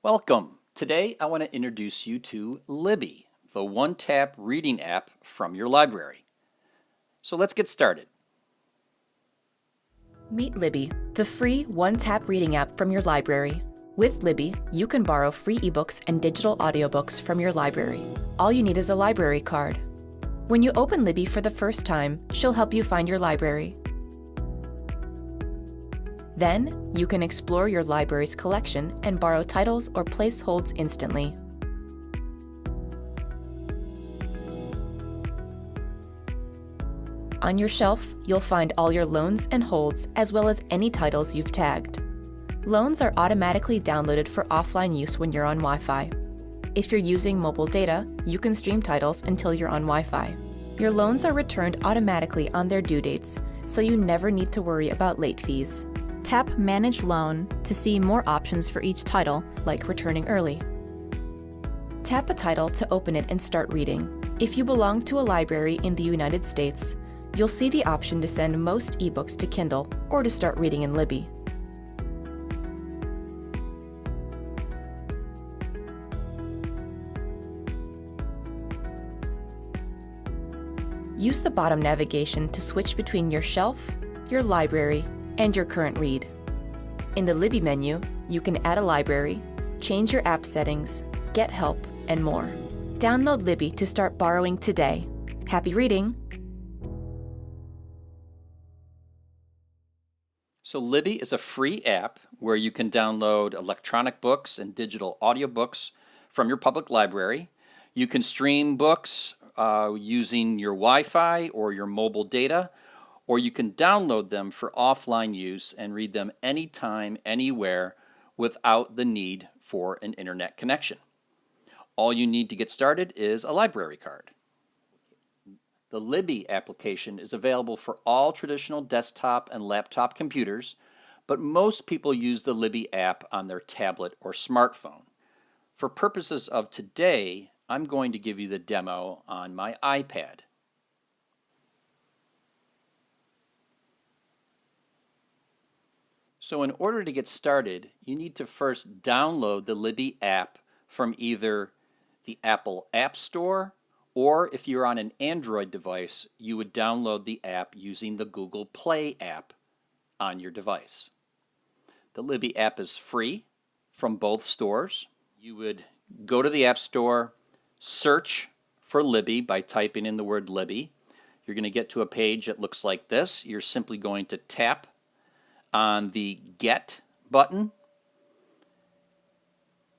Welcome. Today I want to introduce you to Libby, the one-tap reading app from your library. So let's get started. Meet Libby, the free one-tap reading app from your library. With Libby, you can borrow free ebooks and digital audiobooks from your library. All you need is a library card. When you open Libby for the first time, she'll help you find your library. Then, you can explore your library's collection and borrow titles or place holds instantly. On your shelf, you'll find all your loans and holds, as well as any titles you've tagged. Loans are automatically downloaded for offline use when you're on Wi-Fi. If you're using mobile data, you can stream titles until you're on Wi-Fi. Your loans are returned automatically on their due dates, so you never need to worry about late fees. Tap Manage Loan to see more options for each title, like returning early. Tap a title to open it and start reading. If you belong to a library in the United States, you'll see the option to send most ebooks to Kindle or to start reading in Libby. Use the bottom navigation to switch between your shelf, your library, and your current read. In the Libby menu, you can add a library, change your app settings, get help, and more. Download Libby to start borrowing today. Happy reading! So Libby is a free app where you can download electronic books and digital audiobooks from your public library. You can stream books using your Wi-Fi or your mobile data, or you can download them for offline use and read them anytime, anywhere, without the need for an internet connection. All you need to get started is a library card. The Libby application is available for all traditional desktop and laptop computers, but most people use the Libby app on their tablet or smartphone. For purposes of today, I'm going to give you the demo on my iPad. So in order to get started, you need to first download the Libby app from either the Apple App Store, or if you're on an Android device, you would download the app using the Google Play app on your device. The Libby app is free from both stores. You would go to the App Store, search for Libby by typing in the word Libby. You're going to get to a page that looks like this. You're simply going to tap on the Get button,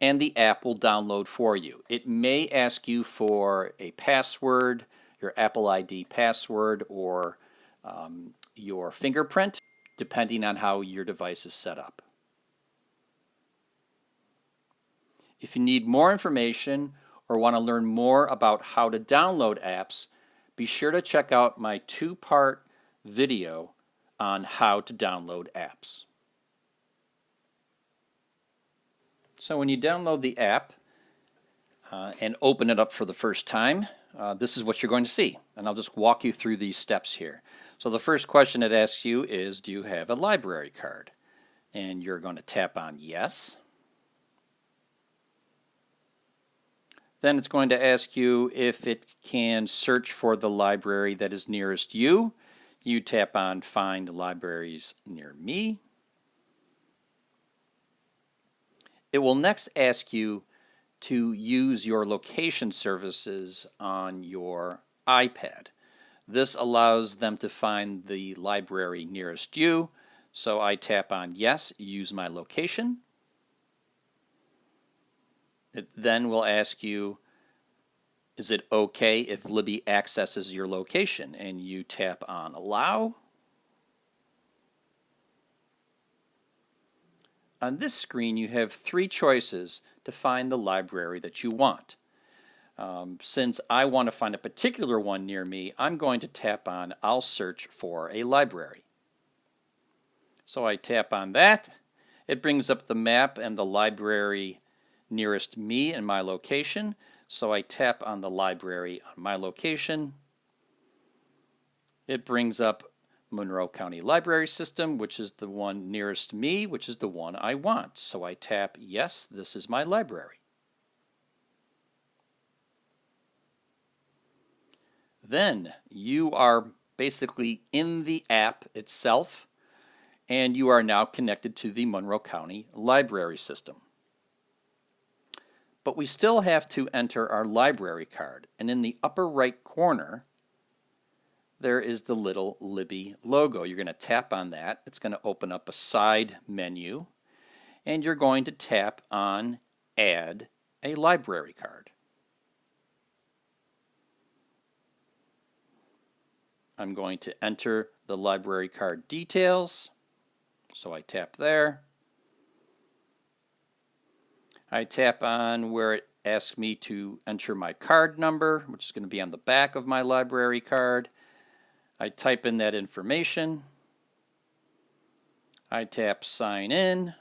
and the app will download for you. It may ask you for a password, your Apple ID password, or your fingerprint, depending on how your device is set up. If you need more information or want to learn more about how to download apps, be sure to check out my two-part video on how to download apps. So when you download the app and open it up for the first time, this is what you're going to see. And I'll just walk you through these steps here. So the first question it asks you is, do you have a library card? And you're going to tap on yes. Then it's going to ask you if it can search for the library that is nearest you. You tap on Find Libraries Near Me. It will next ask you to use your location services on your iPad. This allows them to find the library nearest you. So I tap on Yes, use my location. It then will ask you, is it okay if Libby accesses your location? And you tap on Allow. On this screen, you have three choices to find the library that you want. Since I want to find a particular one near me, I'm going to tap on I'll search for a library. So I tap on that. It brings up the map and the library nearest me and my location. So I tap on the library on my location. It brings up Monroe County Library System, which is the one nearest me, which is the one I want. So I tap, yes, this is my library. Then you are basically in the app itself, and you are now connected to the Monroe County Library System. But we still have to enter our library card, and in the upper right corner, there is the little Libby logo. You're going to tap on that. It's going to open up a side menu, and you're going to tap on Add a Library Card. I'm going to enter the library card details, so I tap there. I tap on where it asks me to enter my card number, which is going to be on the back of my library card. I type in that information. I tap sign in.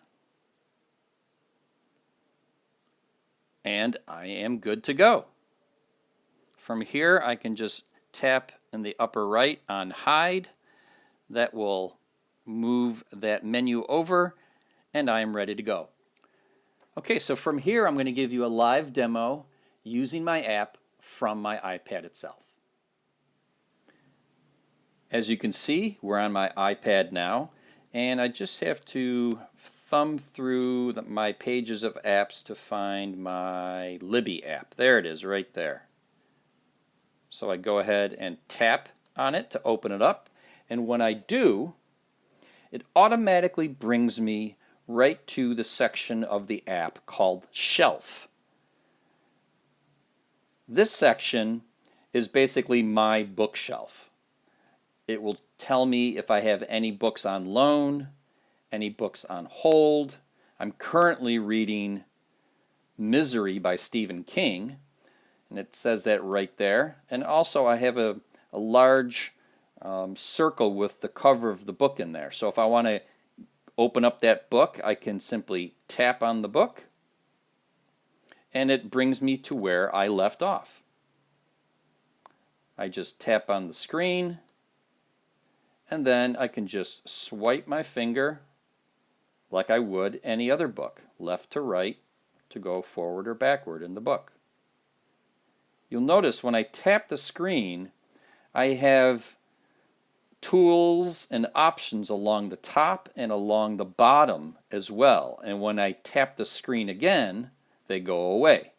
And I am good to go. From here, I can just tap in the upper right on hide. That will move that menu over, and I am ready to go. Okay, so from here, I'm going to give you a live demo using my app from my iPad itself. As you can see, we're on my iPad now, and I just have to thumb through my pages of apps to find my Libby app. There it is, right there. So I go ahead and tap on it to open it up, and when I do, it automatically brings me right to the section of the app called Shelf. This section is basically my bookshelf. It will tell me if I have any books on loan, any books on hold. I'm currently reading Misery by Stephen King, and it says that right there. And also I have a large circle with the cover of the book in there. So if I want to open up that book, I can simply tap on the book, and it brings me to where I left off. I just tap on the screen, and then I can just swipe my finger like I would any other book, left to right, to go forward or backward in the book. You'll notice when I tap the screen, I have tools and options along the top and along the bottom as well. And when I tap the screen again, they go away.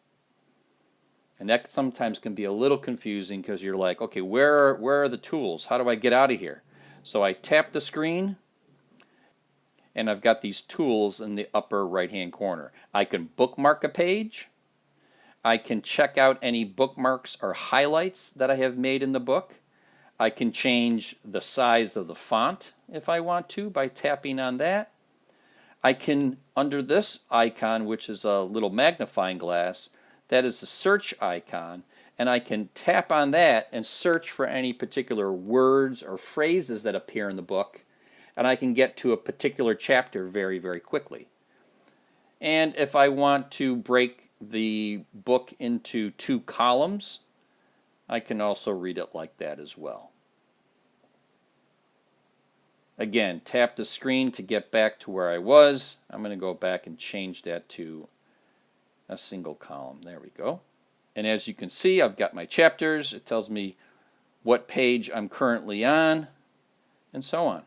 And that sometimes can be a little confusing because you're like, okay, where are the tools? How do I get out of here? So I tap the screen, and I've got these tools in the upper right-hand corner. I can bookmark a page. I can check out any bookmarks or highlights that I have made in the book. I can change the size of the font if I want to by tapping on that. I can, under this icon, which is a little magnifying glass, that is the search icon, and I can tap on that and search for any particular words or phrases that appear in the book, and I can get to a particular chapter very, very quickly. And if I want to break the book into 2 columns, I can also read it like that as well. Again, tap the screen to get back to where I was. I'm going to go back and change that to a single column. There we go. And as you can see, I've got my chapters. It tells me what page I'm currently on, and so on.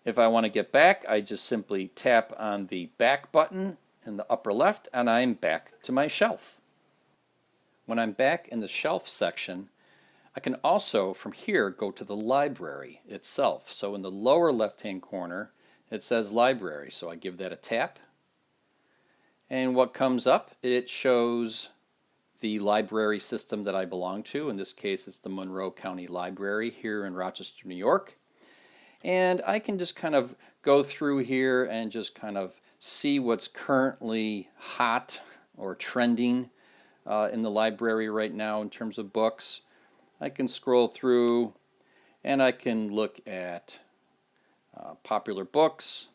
If I want to get back, I just simply tap on the back button in the upper left, and I'm back to my shelf. When I'm back in the shelf section, I can also, from here, go to the library itself. So in the lower left-hand corner, it says library. So I give that a tap. And what comes up, it shows the library system that I belong to. In this case, it's the Monroe County Library here in Rochester, New York. And I can just kind of go through here and just kind of see what's currently hot or trending in the library right now in terms of books. I can scroll through and I can look at popular books,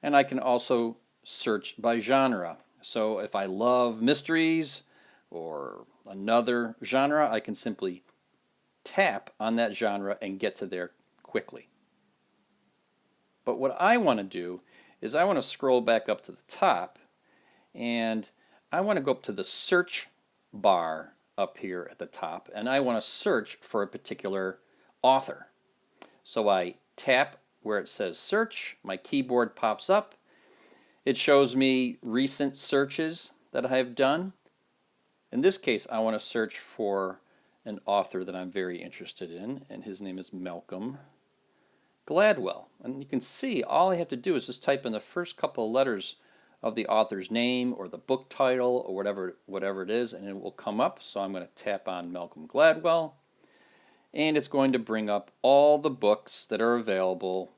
and I can also search by genre. So if I love mysteries or another genre, I can simply tap on that genre and get to there quickly. But what I want to do is I want to scroll back up to the top, and I want to go up to the search bar up here at the top, and I want to search for a particular author. So I tap where it says search, my keyboard pops up, it shows me recent searches that I have done. In this case, I want to search for an author that I'm very interested in, and his name is Malcolm Gladwell. And you can see all I have to do is just type in the first couple of letters of the author's name or the book title or whatever it is, and it will come up. So I'm going to tap on Malcolm Gladwell, and it's going to bring up all the books that are available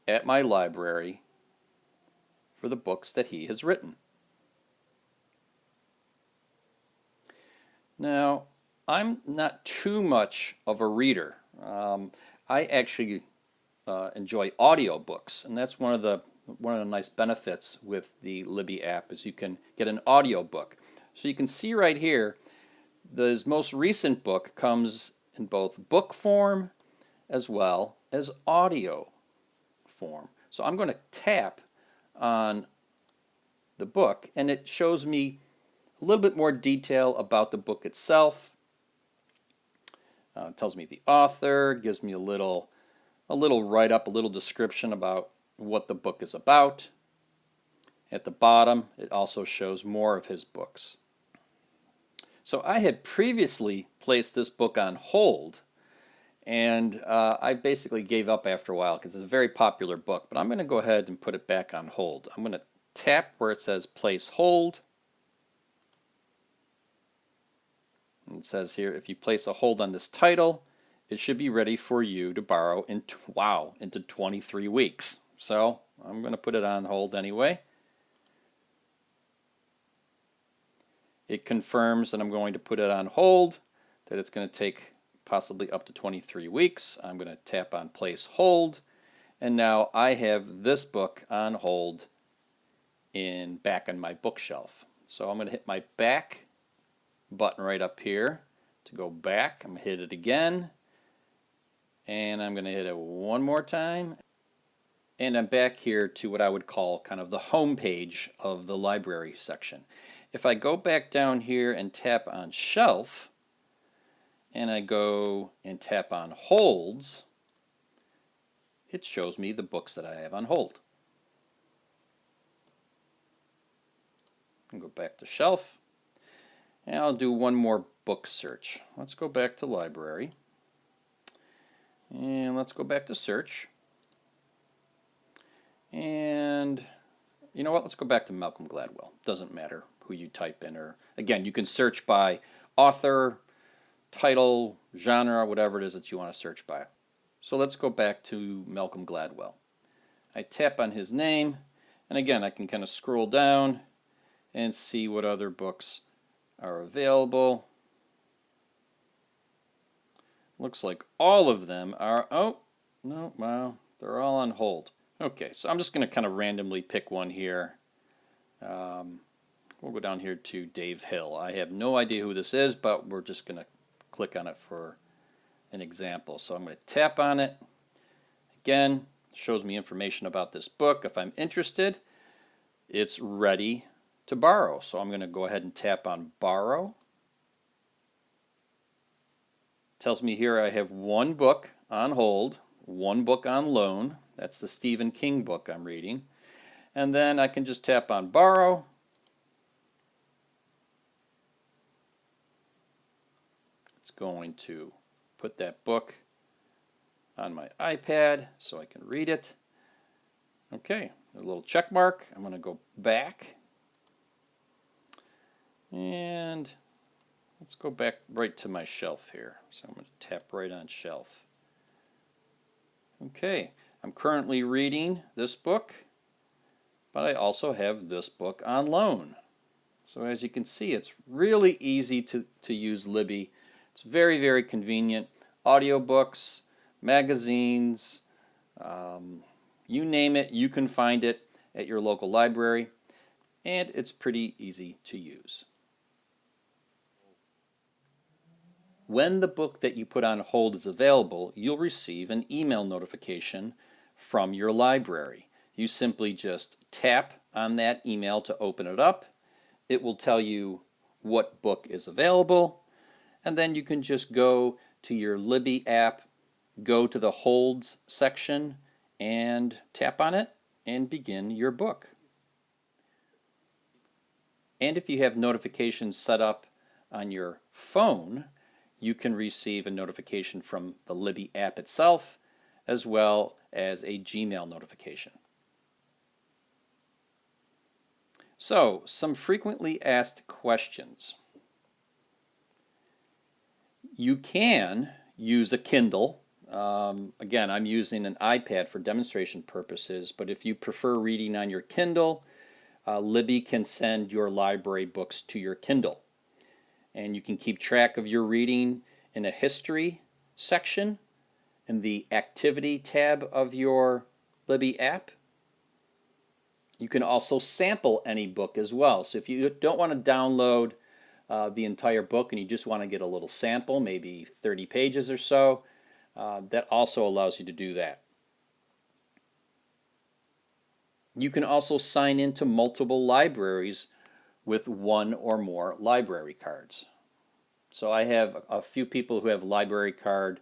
at my library for the books that he has written. Now, I'm not too much of a reader. I actually enjoy audiobooks, and that's one of the nice benefits with the Libby app is you can get an audiobook. So you can see right here, this most recent book comes in both book form as well as audio form. So I'm going to tap on the book, and it shows me a little bit more detail about the book itself. It tells me the author, gives me a little write-up, a little description about what the book is about. At the bottom, it also shows more of his books. So I had previously placed this book on hold, and I basically gave up after a while because it's a very popular book, but I'm going to go ahead and put it back on hold. I'm going to tap where it says place hold. And it says here, if you place a hold on this title, it should be ready for you to borrow into 23 weeks. So I'm going to put it on hold anyway. It confirms that I'm going to put it on hold, that it's going to take possibly up to 23 weeks. I'm going to tap on place hold, and now I have this book on hold back on my bookshelf. So I'm going to hit my back button right up here to go back. I'm going to hit it again, and I'm going to hit it one more time, and I'm back here to what I would call kind of the home page of the library section. If I go back down here and tap on shelf, and I go and tap on holds, it shows me the books that I have on hold. I'll go back to shelf, and I'll do one more book search. Let's go back to library, and let's go back to search. And you know what? Let's go back to Malcolm Gladwell. Doesn't matter who you type in, or again, you can search by author, title, genre, whatever it is that you want to search by. So let's go back to Malcolm Gladwell. I tap on his name, and again, I can kind of scroll down and see what other books are available. Looks like all of them are, oh, no, wow, they're all on hold. Okay, so I'm just going to kind of randomly pick one here. We'll go down here to Dave Hill. I have no idea who this is, but we're just going to click on it for an example. So I'm going to tap on it. Again, shows me information about this book. If I'm interested, it's ready to borrow. So I'm going to go ahead and tap on borrow. Tells me here I have one book on hold, one book on loan. That's the Stephen King book I'm reading. And then I can just tap on borrow. It's going to put that book on my iPad so I can read it. Okay, a little check mark. I'm going to go back. And let's go back right to my shelf here. So I'm going to tap right on shelf. Okay, I'm currently reading this book, but I also have this book on loan. So as you can see, it's really easy to use Libby. It's very, very convenient. Audiobooks, magazines, you name it, you can find it at your local library, and it's pretty easy to use. when the book that you put on hold is available, you'll receive an email notification from your library. You simply just tap on that email to open it up. It will tell you what book is available, and then you can just go to your Libby app, go to the holds section, and tap on it and begin your book. And if you have notifications set up on your phone, you can receive a notification from the Libby app itself, as well as a Gmail notification. So, some frequently asked questions. You can use a Kindle. Again, I'm using an iPad for demonstration purposes, but if you prefer reading on your Kindle, Libby can send your library books to your Kindle. And you can keep track of your reading in a history section in the activity tab of your Libby app. You can also sample any book as well. So if you don't want to download the entire book and you just want to get a little sample, maybe 30 pages or so, that also allows you to do that. You can also sign into multiple libraries with one or more library cards. So I have a few people who have a library card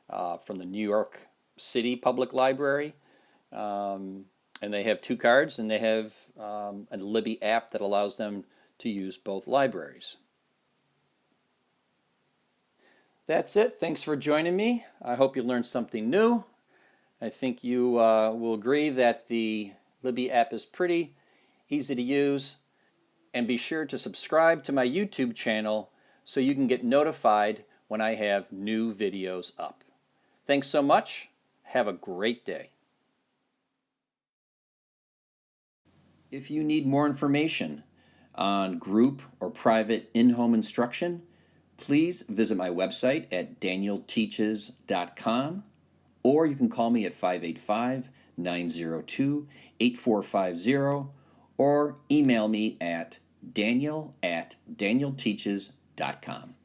from the New York City Public Library, and they have 2 cards, and they have a Libby app that allows them to use both libraries. That's it. Thanks for joining me. I hope you learned something new. I think you will agree that the Libby app is pretty easy to use. And be sure to subscribe to my YouTube channel so you can get notified when I have new videos up. Thanks so much. Have a great day. If you need more information on group or private in-home instruction, please visit my website at danielteaches.com, or you can call me at 585-902-8450, or email me at daniel@danielteaches.com.